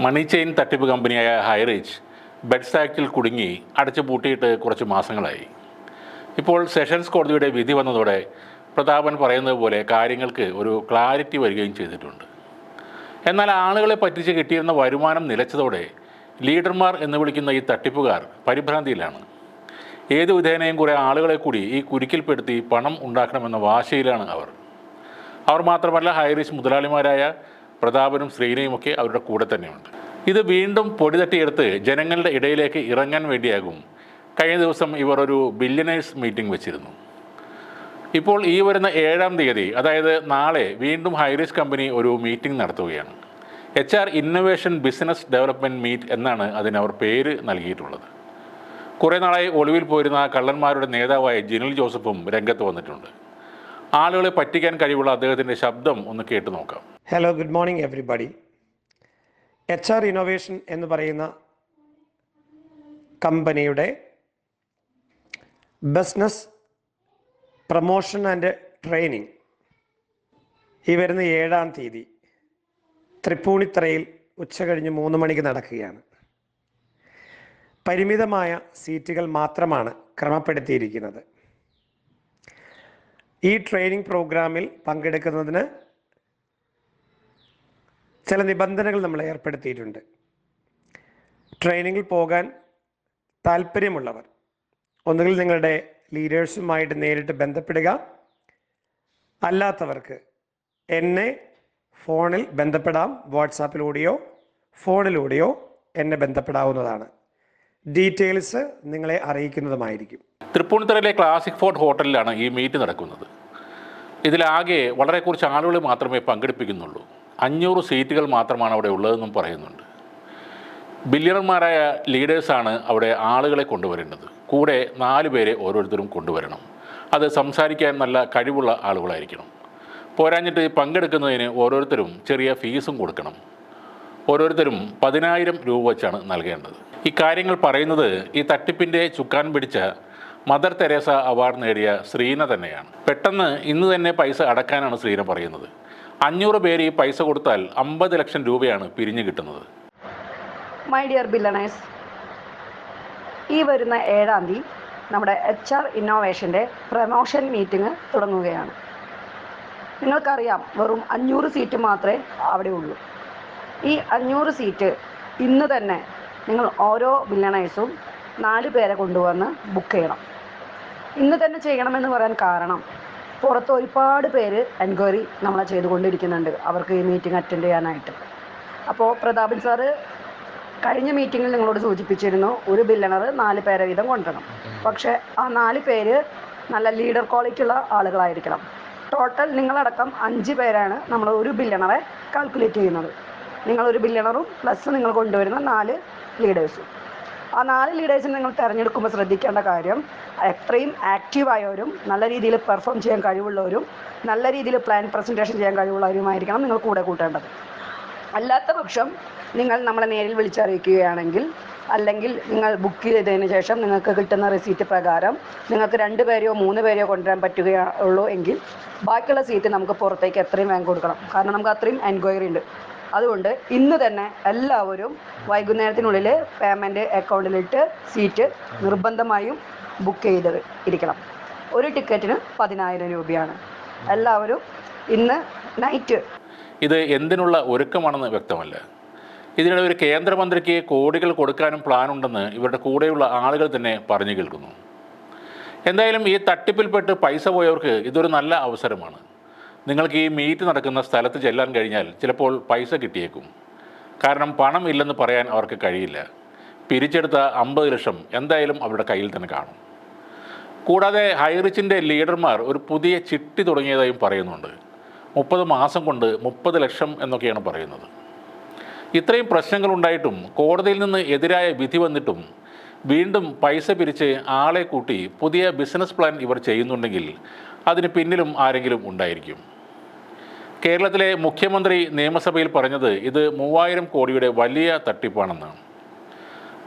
മണി chain തട്ടിപ്പ് കമ്പനിയായ Highrich beds ആക്റ്റിൽ കുടുങ്ങി അടച്ചു പൂട്ടിയിട്ട് കുറച്ച് മാസങ്ങളായി. ഇപ്പോൾ സെഷൻസ് കോടതിയുടെ വിധി വന്നതോടെ പ്രതാപൻ പറയുന്നത് പോലെ കാര്യങ്ങൾക്ക് ഒരു ക്ലാരിറ്റി വരികയും ചെയ്തിട്ടുണ്ട്. എന്നാൽ ആളുകളെ പറ്റിച്ച് കിട്ടിയിരുന്ന വരുമാനം നിലച്ചതോടെ ലീഡർമാർ എന്ന് വിളിക്കുന്ന ഈ തട്ടിപ്പുകാർ പരിഭ്രാന്തിയിലാണ്. ഏതു വിധേനയും കുറേ ആളുകളെ കൂടി ഈ കുരുക്കിൽപ്പെടുത്തി പണം ഉണ്ടാക്കണമെന്ന വാശിയിലാണ് അവർ മാത്രമല്ല, ഹൈറിച്ച് മുതലാളിമാരായ പ്രതാപനും ശ്രീനയുമൊക്കെ അവരുടെ കൂടെ തന്നെയുണ്ട്. ഇത് വീണ്ടും പൊടി തട്ടിയെടുത്ത് ജനങ്ങളുടെ ഇടയിലേക്ക് ഇറങ്ങാൻ വേണ്ടിയാകും കഴിഞ്ഞ ദിവസം ഇവർ ഒരു ബില്യനേഴ്സ് മീറ്റിംഗ് വെച്ചിരുന്നു. ഇപ്പോൾ ഈ വരുന്ന 7-ാം തീയതി, അതായത് നാളെ, വീണ്ടും ഹൈറിച്ച് കമ്പനി ഒരു മീറ്റിംഗ് നടത്തുകയാണ്. HR innovation business development meet എന്നാണ് അതിനവർ പേര് നൽകിയിട്ടുള്ളത്. കുറേ നാളായി ഒളിവിൽ പോയിരുന്ന കള്ളന്മാരുടെ നേതാവായ ജിനിൽ ജോസഫും രംഗത്ത് വന്നിട്ടുണ്ട്. ആളുകളെ പറ്റിക്കാൻ കഴിവുള്ള അദ്ദേഹത്തിൻ്റെ ശബ്ദം ഒന്ന് കേട്ടു നോക്കാം. Hello, good morning everybody. HR innovation എന്ന് പറയുന്ന കമ്പനിയുടെ ബിസിനസ് പ്രൊമോഷൻ ആൻഡ് ട്രെയിനിങ് ഈ വരുന്ന 7-ാം തീയതി തൃപ്പൂണിത്തറയിൽ ഉച്ചകഴിഞ്ഞ് 3 മണിക്ക് നടക്കുകയാണ്. പരിമിതമായ സീറ്റുകൾ മാത്രമാണ് ക്രമപ്പെടുത്തിയിരിക്കുന്നത്. ഈ ട്രെയിനിങ് പ്രോഗ്രാമിൽ പങ്കെടുക്കുന്നതിന് ചില നിബന്ധനകൾ നമ്മൾ ഏർപ്പെടുത്തിയിട്ടുണ്ട്. ട്രെയിനിങ്ങിൽ പോകാൻ താല്പര്യമുള്ളവർ ഒന്നുകിൽ നിങ്ങളുടെ ലീഡേഴ്സുമായിട്ട് നേരിട്ട് ബന്ധപ്പെടുക, അല്ലാത്തവർക്ക് എന്നെ ഫോണിൽ ബന്ധപ്പെടാം. വാട്സാപ്പിലൂടെയോ ഫോണിലൂടെയോ എന്നെ ബന്ധപ്പെടാവുന്നതാണ്. ഡീറ്റെയിൽസ് നിങ്ങളെ അറിയിക്കുന്നതുമായിരിക്കും. തൃപ്പൂണിത്തുറയിലെ ക്ലാസിക് ഫോർട്ട് ഹോട്ടലിലാണ് ഈ മീറ്റ് നടക്കുന്നത്. ഇതിലാകെ വളരെ കുറച്ച് ആളുകൾ മാത്രമേ പങ്കെടുപ്പിക്കുന്നുള്ളൂ. 500 സീറ്റുകൾ മാത്രമാണ് അവിടെ ഉള്ളതെന്നും പറയുന്നുണ്ട്. ബില്യണർമാരായ ലീഡേഴ്സാണ് അവിടെ ആളുകളെ കൊണ്ടുവരേണ്ടത്. കൂടെ 4 പേരെ ഓരോരുത്തരും കൊണ്ടുവരണം. അത് സംസാരിക്കാൻ നല്ല കഴിവുള്ള ആളുകളായിരിക്കണം. പോരാഞ്ഞിട്ട് പങ്കെടുക്കുന്നതിന് ഓരോരുത്തരും ചെറിയ ഫീസും കൊടുക്കണം. ഓരോരുത്തരും 10,000 രൂപ വെച്ചാണ് നൽകേണ്ടത്. ഈ കാര്യങ്ങൾ പറയുന്നത് ഈ തട്ടിപ്പിൻ്റെ ചുക്കാൻ പിടിച്ച മദർ തെരേസ അവാർഡ് നേടിയ ശ്രീന തന്നെയാണ്. പെട്ടെന്ന് ഇന്ന് തന്നെ പൈസ അടക്കാനാണ് ശ്രീന പറയുന്നത്. 500 പേര് ഈ പൈസ കൊടുത്താൽ 50 ലക്ഷം രൂപയാണ് പിരിഞ്ഞു കിട്ടുന്നത്. മൈ ഡിയർ ബില്ലണേഴ്സ്, ഈ വരുന്ന 7-ാം തീയതി നമ്മുടെ HR ഇന്നോവേഷൻ്റെ പ്രമോഷൻ മീറ്റിംഗ് തുടങ്ങുകയാണ്. നിങ്ങൾക്കറിയാം, വെറും 500 സീറ്റ് മാത്രമേ അവിടെ ഉള്ളൂ. ഈ 500 സീറ്റ് ഇന്ന് തന്നെ നിങ്ങൾ ഓരോ ബില്ലണേഴ്സും 4 പേരെ കൊണ്ടുവന്ന് ബുക്ക് ചെയ്യണം. ഇന്ന് തന്നെ ചെയ്യണമെന്ന് പറയാൻ കാരണം, പുറത്ത് ഒരുപാട് പേര് എൻക്വയറി നമ്മളെ ചെയ്തുകൊണ്ടിരിക്കുന്നുണ്ട് അവർക്ക് ഈ മീറ്റിംഗ് അറ്റൻഡ് ചെയ്യാനായിട്ട്. അപ്പോൾ പ്രതാപൻ സാറ് കഴിഞ്ഞ മീറ്റിങ്ങിൽ നിങ്ങളോട് സൂചിപ്പിച്ചിരുന്നു, ഒരു ബില്ലണർ 4 പേരെ വീതം കൊണ്ടുവരണം. പക്ഷേ ആ 4 പേര് നല്ല ലീഡർ ക്വാളിറ്റി ഉള്ള ആളുകളായിരിക്കണം. ടോട്ടൽ നിങ്ങളടക്കം 5 പേരാണ് നമ്മൾ ഒരു ബില്ലണറെ കാൽക്കുലേറ്റ് ചെയ്യുന്നത്. നിങ്ങളൊരു ബില്ലണറും പ്ലസ് നിങ്ങൾ കൊണ്ടുവരുന്ന 4 ലീഡേഴ്സും. ആ 4 ലീഡേഴ്സിനെ നിങ്ങൾ തിരഞ്ഞെടുക്കുമ്പോൾ ശ്രദ്ധിക്കേണ്ട കാര്യം, എത്രയും ആക്റ്റീവായവരും നല്ല രീതിയിൽ പെർഫോം ചെയ്യാൻ കഴിവുള്ളവരും നല്ല രീതിയിൽ പ്ലാൻ പ്രസൻറ്റേഷൻ ചെയ്യാൻ കഴിവുള്ളവരുമായിരിക്കണം നിങ്ങൾ കൂടെ കൂട്ടേണ്ടത്. അല്ലാത്ത പക്ഷം നിങ്ങൾ നമ്മളെ നേരിൽ വിളിച്ചറിയിക്കുകയാണെങ്കിൽ, അല്ലെങ്കിൽ നിങ്ങൾ ബുക്ക് ചെയ്തതിന് ശേഷം നിങ്ങൾക്ക് കിട്ടുന്ന റെസീറ്റ് പ്രകാരം നിങ്ങൾക്ക് 2 പേരെയോ 3 പേരെയോ കൊണ്ടുവരാൻ പറ്റുകയുള്ളൂ എങ്കിൽ ബാക്കിയുള്ള സീറ്റ് നമുക്ക് പുറത്തേക്ക് എത്രയും വേഗം കൊടുക്കണം. കാരണം നമുക്ക് അത്രയും എൻക്വയറി ഉണ്ട്. അതുകൊണ്ട് ഇന്ന് തന്നെ എല്ലാവരും വൈകുന്നേരത്തിനുള്ളിൽ പേയ്മെൻറ്റ് അക്കൗണ്ടിലിട്ട് സീറ്റ് നിർബന്ധമായും ബുക്ക് ചെയ്ത് ഇരിക്കണം. ഒരു ടിക്കറ്റിന് 10,000 രൂപയാണ്. എല്ലാവരും ഇന്ന് നൈറ്റ്. ഇത് എന്തിനുള്ള ഒരുക്കമാണെന്ന് വ്യക്തമല്ല. ഇതിനിടെ ഒരു കേന്ദ്രമന്ത്രിക്ക് കോടികൾ കൊടുക്കാനും പ്ലാനുണ്ടെന്ന് ഇവരുടെ കൂടെയുള്ള ആളുകൾ തന്നെ പറഞ്ഞു കേൾക്കുന്നു. എന്തായാലും ഈ തട്ടിപ്പിൽപ്പെട്ട് പൈസ പോയവർക്ക് ഇതൊരു നല്ല അവസരമാണ്. നിങ്ങൾക്ക് ഈ മീറ്റ് നടക്കുന്ന സ്ഥലത്ത് ചെല്ലാൻ കഴിഞ്ഞാൽ ചിലപ്പോൾ പൈസ കിട്ടിയേക്കും. കാരണം പണം ഇല്ലെന്ന് പറയാൻ അവർക്ക് കഴിയില്ല. പിരിച്ചെടുത്ത 50 ലക്ഷം എന്തായാലും അവരുടെ കയ്യിൽ തന്നെ കാണും. കൂടാതെ ഹൈറിച്ചിൻ്റെ ലീഡർമാർ ഒരു പുതിയ ചിട്ടി തുടങ്ങിയതായും പറയുന്നുണ്ട്. 30 മാസം കൊണ്ട് 30 ലക്ഷം എന്നൊക്കെയാണ് പറയുന്നത്. ഇത്രയും പ്രശ്നങ്ങളുണ്ടായിട്ടും കോടതിയിൽ നിന്ന് എതിരായ വിധി വന്നിട്ടും വീണ്ടും പൈസ പിരിച്ച് ആളെ കൂട്ടി പുതിയ ബിസിനസ് പ്ലാൻ ഇവർ ചെയ്യുന്നുണ്ടെങ്കിൽ അതിന് പിന്നിലും ആരെങ്കിലും ഉണ്ടായിരിക്കും. കേരളത്തിലെ മുഖ്യമന്ത്രി നിയമസഭയിൽ പറഞ്ഞത് ഇത് 3000 കോടിയുടെ വലിയ തട്ടിപ്പാണെന്നാണ്.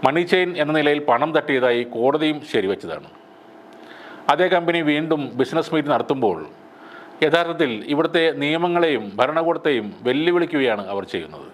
മണി ചെയിൻ എന്ന നിലയിൽ പണം തട്ടിയതായി കോടതിയും ശരിവച്ചതാണ്. അതേ കമ്പനി വീണ്ടും ബിസിനസ് മീറ്റ് നടത്തുമ്പോൾ യഥാർത്ഥത്തിൽ ഇവിടുത്തെ നിയമങ്ങളെയും ഭരണകൂടത്തെയും വെല്ലുവിളിക്കുകയാണ് അവർ ചെയ്യുന്നത്.